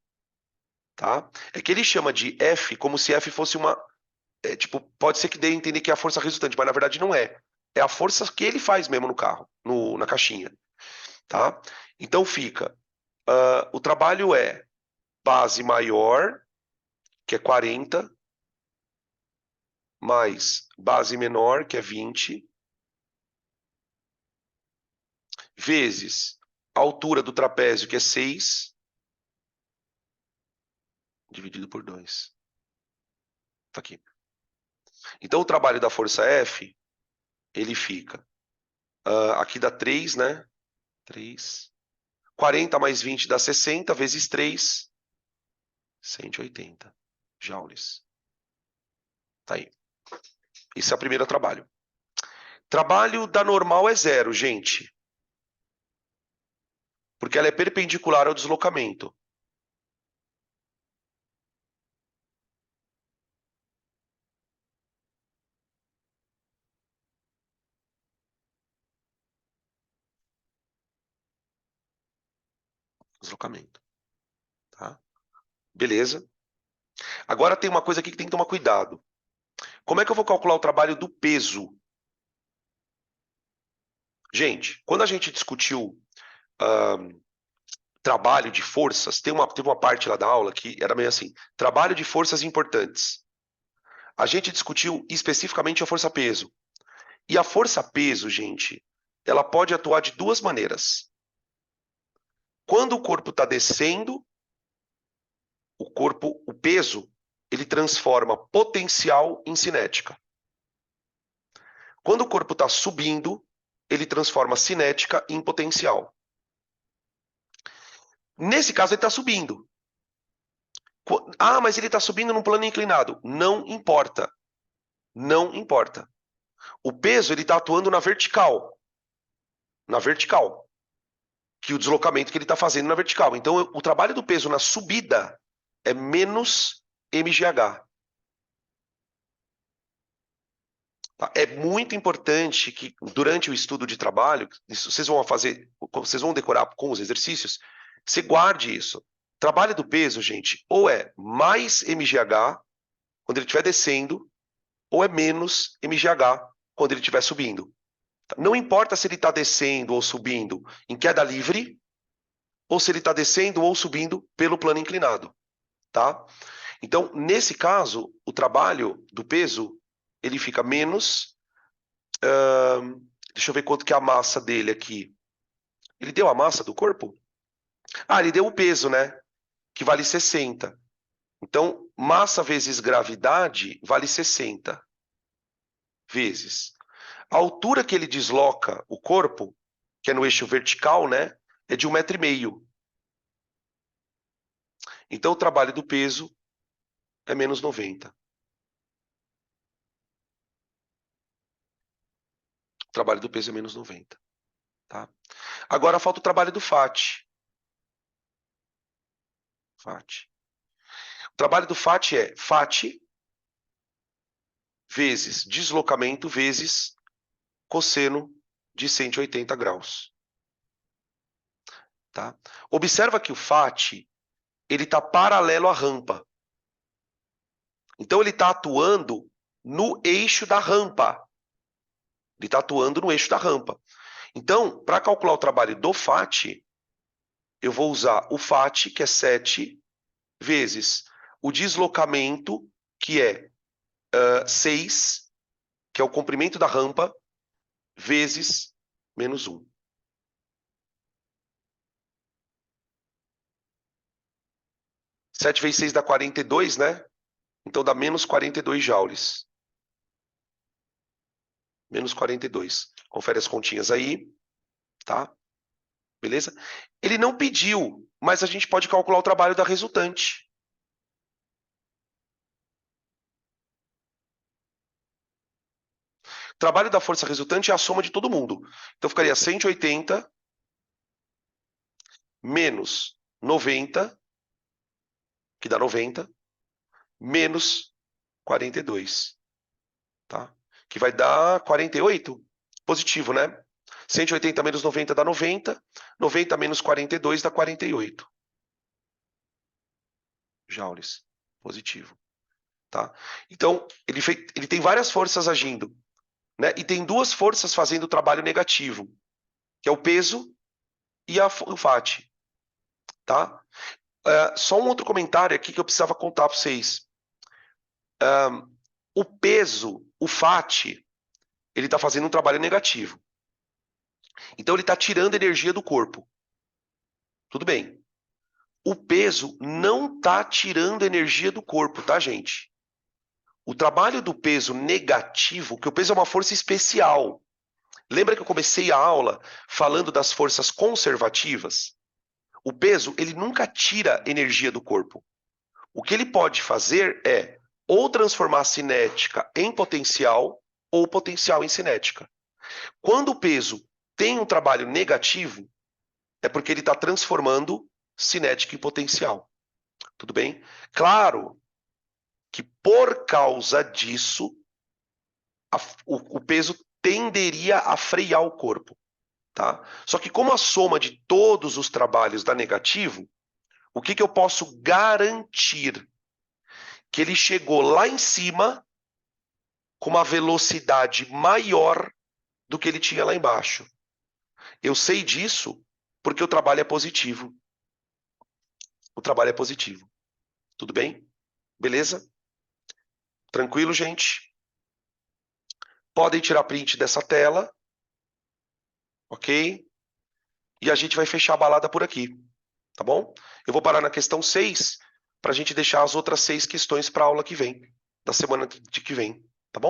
Tá? É que ele chama de F como se F fosse uma... tipo, pode ser que dê a entender que é a força resultante, mas na verdade não é. É a força que ele faz mesmo no carro, na caixinha. Tá? Então fica... o trabalho é base maior, que é 40, mais base menor, que é 20, vezes a altura do trapézio, que é 6, dividido por 2. Tá aqui. Então, o trabalho da força F, ele fica... aqui dá 3, né? 3. 40 mais 20 dá 60, vezes 3, 180 joules. Tá aí. Esse é o primeiro trabalho. Trabalho da normal é 0, gente. Porque ela é perpendicular ao deslocamento. Deslocamento. Tá? Beleza. Agora tem uma coisa aqui que tem que tomar cuidado. Como é que eu vou calcular o trabalho do peso? Gente, quando a gente discutiu trabalho de forças, teve uma parte lá da aula que era meio assim, trabalho de forças importantes. A gente discutiu especificamente a força-peso. E a força-peso, gente, ela pode atuar de duas maneiras. Quando o corpo está descendo, o peso, ele transforma potencial em cinética. Quando o corpo está subindo, ele transforma cinética em potencial. Nesse caso, ele está subindo. Mas ele está subindo num plano inclinado. Não importa. Não importa. O peso ele está atuando na vertical. Na vertical. Que o deslocamento que ele está fazendo na vertical. Então, o trabalho do peso na subida é menos mgh. Tá? É muito importante que durante o estudo de trabalho, isso vocês vão decorar com os exercícios, você guarde isso. Trabalho do peso, gente, ou é mais mgh quando ele estiver descendo, ou é menos mgh quando ele estiver subindo. Não importa se ele está descendo ou subindo em queda livre, ou se ele está descendo ou subindo pelo plano inclinado. Tá? Então, nesse caso, o trabalho do peso ele fica menos... deixa eu ver quanto que é a massa dele aqui. Ele deu a massa do corpo? Ele deu o peso, né? Que vale 60. Então, massa vezes gravidade vale 60 vezes. A altura que ele desloca o corpo, que é no eixo vertical, né? É de 1,5 m. Então, o trabalho do peso é menos 90. O trabalho do peso é menos 90. Tá? Agora falta o trabalho do FAT. FAT. O trabalho do FAT é FAT vezes deslocamento vezes cosseno de 180 graus. Tá? Observa que o FAT ele está paralelo à rampa. Então ele está atuando no eixo da rampa. Ele está atuando no eixo da rampa. Então, para calcular o trabalho do FAT, eu vou usar o FAT, que é 7, vezes o deslocamento, que é 6, que é o comprimento da rampa, vezes menos 1. Sete vezes 6 dá 42, né? Então dá menos 42 joules. Menos 42. Confere as continhas aí, tá? Beleza? Ele não pediu, mas a gente pode calcular o trabalho da resultante. O trabalho da força resultante é a soma de todo mundo. Então ficaria 180 menos 90, que dá 90, menos 42, tá? Que vai dar 48. Positivo, né? 180 menos 90 dá 90. 90 menos 42 dá 48. Joules. Positivo. Tá? Então, ele tem várias forças agindo. Né? E tem duas forças fazendo o trabalho negativo, que é o peso e o FAT. Tá? Só um outro comentário aqui que eu precisava contar para vocês. O peso, o FAT, ele está fazendo um trabalho negativo. Então ele está tirando energia do corpo. Tudo bem. O peso não está tirando energia do corpo, tá, gente? O trabalho do peso negativo, que o peso é uma força especial. Lembra que eu comecei a aula falando das forças conservativas? O peso, ele nunca tira energia do corpo. O que ele pode fazer é ou transformar a cinética em potencial ou potencial em cinética. Quando o peso tem um trabalho negativo, é porque ele está transformando cinética em potencial. Tudo bem? Claro que por causa disso, o peso tenderia a frear o corpo. Tá? Só que como a soma de todos os trabalhos dá negativo, o que eu posso garantir? Que ele chegou lá em cima com uma velocidade maior do que ele tinha lá embaixo. Eu sei disso porque o trabalho é positivo. O trabalho é positivo. Tudo bem? Beleza? Tranquilo, gente? Podem tirar print dessa tela. Ok? E a gente vai fechar a balada por aqui. Tá bom? Eu vou parar na questão 6 para a gente deixar as outras 6 questões para a aula que vem, da semana de que vem.